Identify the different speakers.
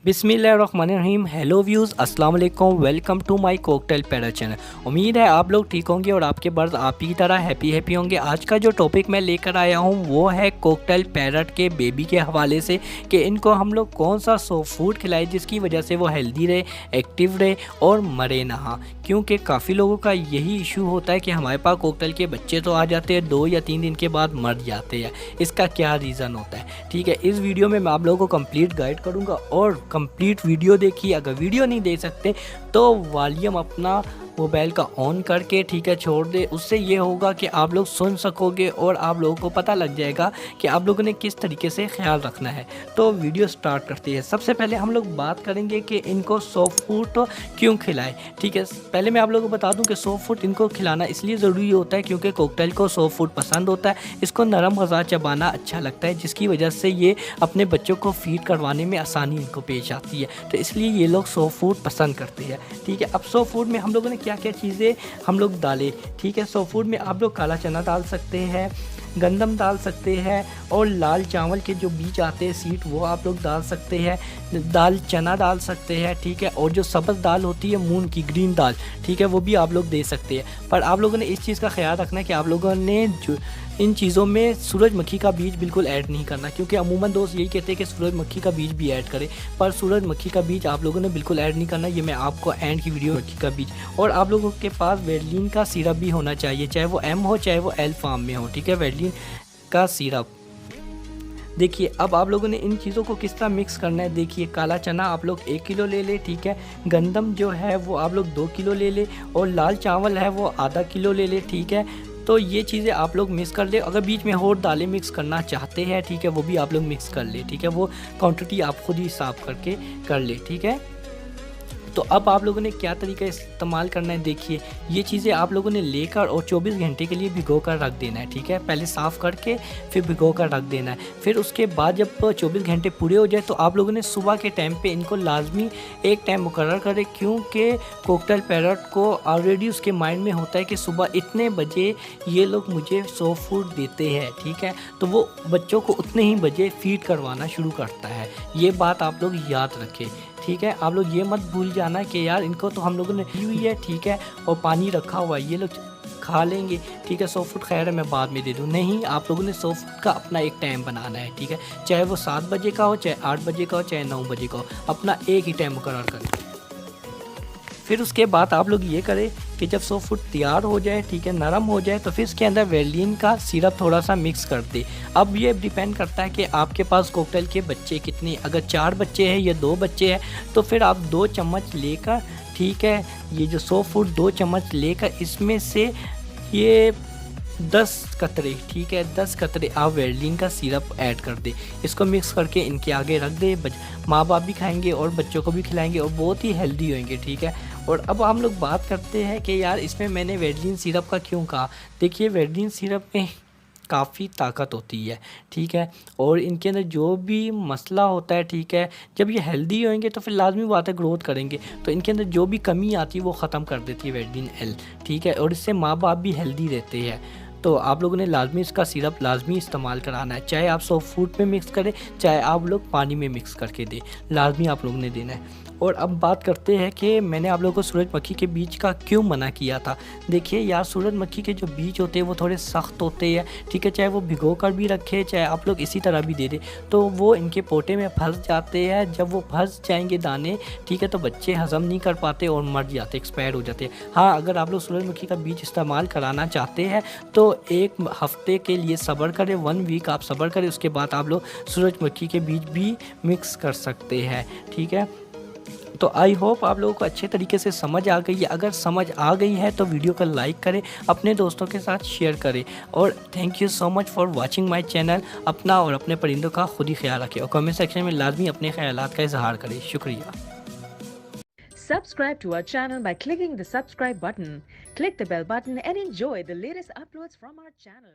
Speaker 1: बिस्मिल्लाहिर्रहमानिर्रहीम। Hello views, अस्सलाम वालेकुम। Welcome to my cockatiel parrot channel. उम्मीद है आप लोग ठीक होंगे और आपके बर्ड आप ही की तरह हैप्पी होंगे। आज का जो टॉपिक मैं लेकर आया हूँ वो है कॉकटेल पैरट के बेबी के हवाले से कि इनको हम लोग कौन सा सॉफ्ट फूड खिलाएं जिसकी वजह से वो हेल्दी रहे, एक्टिव रहे और मरे ना। क्योंकि काफ़ी लोगों का यही इशू होता है कि हमारे पास कॉकटेल के बच्चे तो आ जाते हैं, 2 या 3 दिन के बाद मर जाते हैं। इसका क्या रीज़न होता है, ठीक है, इस वीडियो में मैं आप लोगों को कंप्लीट गाइड करूँगा और कंप्लीट वीडियो देखिए। अगर वीडियो नहीं देख सकते तो वॉल्यूम अपना मोबाइल का ऑन करके, ठीक है, छोड़ दे। उससे ये होगा कि आप लोग सुन सकोगे और आप लोगों को पता लग जाएगा कि आप लोगों ने किस तरीके से ख्याल रखना है। तो वीडियो स्टार्ट करते हैं। सबसे पहले हम लोग बात करेंगे कि इनको सॉफ्ट फूड तो क्यों खिलाएं, ठीक है। पहले मैं आप लोगों को बता दूं कि सॉफ्ट फूड इनको खिलाना इसलिए ज़रूरी होता है क्योंकि कॉकटेल को सॉफ्ट फूड पसंद होता है। इसको नरम ग़िज़ा चबाना अच्छा लगता है, जिसकी वजह से ये अपने बच्चों को फीड करवाने में आसानी इनको पेश आती है। तो इसलिए ये लोग सॉफ्ट फूड पसंद करते हैं, ठीक है। अब सॉफ्ट फूड में हम लोगों ने क्या क्या चीज़ें हम लोग डालें, ठीक है। सॉफ्ट फूड में आप लोग काला चना डाल सकते हैं, गंदम डाल सकते हैं और लाल चावल के जो बीज आते हैं सीड वो आप लोग डाल सकते हैं। दाल चना डाल सकते हैं, ठीक है। और जो सब्ज़ दाल होती है मूंग की, ग्रीन दाल, ठीक है, वो भी आप लोग दे सकते हैं। पर आप लोगों ने इस चीज़ का ख्याल रखना है कि आप लोगों ने जो इन चीज़ों में सूरजमुखी का बीज बिल्कुल ऐड नहीं करना, क्योंकि अमूमन दोस्त यही कहते हैं कि सूरजमुखी का बीज भी ऐड करें, पर सूरजमुखी का बीज आप लोगों ने बिल्कुल ऐड नहीं करना। ये मैं आपको एंड की वीडियो मक्खी का बीज। और आप लोगों के पास वेडलिन का सिरप भी होना चाहिए, चाहे वो एम हो चाहे वो एल फार्म में हो, ठीक है, वेडलिन का सिरप। देखिए अब आप लोगों ने इन चीज़ों को किस तरह मिक्स करना है। देखिए काला चना आप लोग 1 किलो ले ले, ठीक है। गंदम जो है वो आप लोग 2 किलो ले ले और लाल चावल है वो आधा किलो ले ले, ठीक है। तो ये चीज़ें आप लोग मिक्स कर ले। अगर बीच में और दालें मिक्स करना चाहते हैं, ठीक है, वो भी आप लोग मिक्स कर ले, ठीक है। वो क्वांटिटी आप खुद ही हिसाब करके कर ले, ठीक है। तो अब आप लोगों ने क्या तरीका इस्तेमाल करना है। देखिए ये चीज़ें आप लोगों ने लेकर और 24 घंटे के लिए भिगो कर रख देना है, ठीक है। पहले साफ़ करके फिर भिगो कर रख देना है। फिर उसके बाद जब 24 घंटे पूरे हो जाए तो आप लोगों ने सुबह के टाइम पे इनको लाजमी एक टाइम मुकर्रर करें, क्योंकि कॉकटेल पैरट को ऑलरेडी उसके माइंड में होता है कि सुबह इतने बजे ये लोग मुझे सॉफ्ट फूड देते हैं, ठीक है। तो वो बच्चों को उतने ही बजे फीड करवाना शुरू करता है। ये बात आप लोग याद रखें, ठीक है। आप लोग ये मत भूल जाना कि यार इनको तो हम लोगों ने दी हुई है, ठीक है, और पानी रखा हुआ है, ये लोग खा लेंगे, ठीक है। सॉफ्ट फूड खैर है मैं बाद में दे दूँ, नहीं, आप लोगों ने सॉफ्ट फूड का अपना एक टाइम बनाना है, ठीक है। चाहे वो 7 बजे का हो, चाहे 8 बजे का हो, चाहे 9 बजे का हो, अपना एक ही टाइम मुकर्रर करें। फिर उसके बाद आप लोग ये करें कि जब सॉफ्ट फूड तैयार हो जाए, ठीक है, नरम हो जाए, तो फिर इसके अंदर वेलिन का सिरप थोड़ा सा मिक्स कर दे। अब ये डिपेंड करता है कि आपके पास कॉकटेल के बच्चे कितने, अगर 4 बच्चे हैं या 2 बच्चे हैं तो फिर आप 2 चम्मच लेकर, ठीक है, ये जो सॉफ्ट फूड 2 चम्मच लेकर इसमें से ये 10 कतरे, ठीक है, 10 कतरे आप वेलिन का सिरप ऐड कर दे। इसको मिक्स करके इनके आगे रख दे। माँ बाप भी खाएंगे और बच्चों को भी खिलाएंगे और बहुत ही हेल्दी होंगे, ठीक है। और अब हम लोग बात करते हैं कि यार इसमें मैंने वेलिन सिरप का क्यों कहा। देखिए वेलिन सिरप में काफ़ी ताकत होती है, ठीक है, और इनके अंदर जो भी मसला होता है, ठीक है, जब ये हेल्दी होंगे तो फिर लाजमी बात है ग्रोथ करेंगे, तो इनके अंदर जो भी कमी आती है वो ख़त्म कर देती है वेलिन एल, ठीक है। और इससे माँ बाप भी हेल्दी रहते हैं। तो आप लोगों ने लाजमी इसका सिरप लाजमी इस्तेमाल कराना है, चाहे आप सॉफ्ट फूड में मिक्स करें, चाहे आप लोग पानी में मिक्स करके दें, लाजमी आप लोगों ने देना है। और अब बात करते हैं कि मैंने आप लोगों को सूरजमुखी के बीज का क्यों मना किया था। देखिए यार सूरजमुखी के जो बीज होते हैं वो थोड़े सख्त होते हैं, ठीक है, चाहे वो भिगो कर भी रखे, चाहे आप लोग इसी तरह भी दे दें, तो वो इनके पोटे में फंस जाते हैं। जब वो फंस जाएंगे दाने, ठीक है, तो बच्चे हज़म नहीं कर पाते और मर जाते, एक्सपायर हो जाते हैं। हाँ, अगर आप लोग सूरजमुखी का बीज इस्तेमाल कराना चाहते हैं तो 1 हफ़्ते के लिए सब्र करें, 1 वीक आप सब्र करें, उसके बाद आप लोग सूरजमुखी के बीज भी मिक्स कर सकते हैं, ठीक है। तो आई होप आप लोगों को अच्छे तरीके से समझ आ गई है। अगर समझ आ गई है तो वीडियो को लाइक करें, अपने दोस्तों के साथ शेयर करें और thank you so much for watching my channel. अपना और अपने परिंदों का खुद ही ख्याल रखें और कमेंट सेक्शन में लाजमी अपने ख्यालात का इजहार करें। शुक्रिया।
Speaker 2: Subscribe to our channel by clicking the subscribe button. Click the bell button and enjoy the latest uploads from our channel.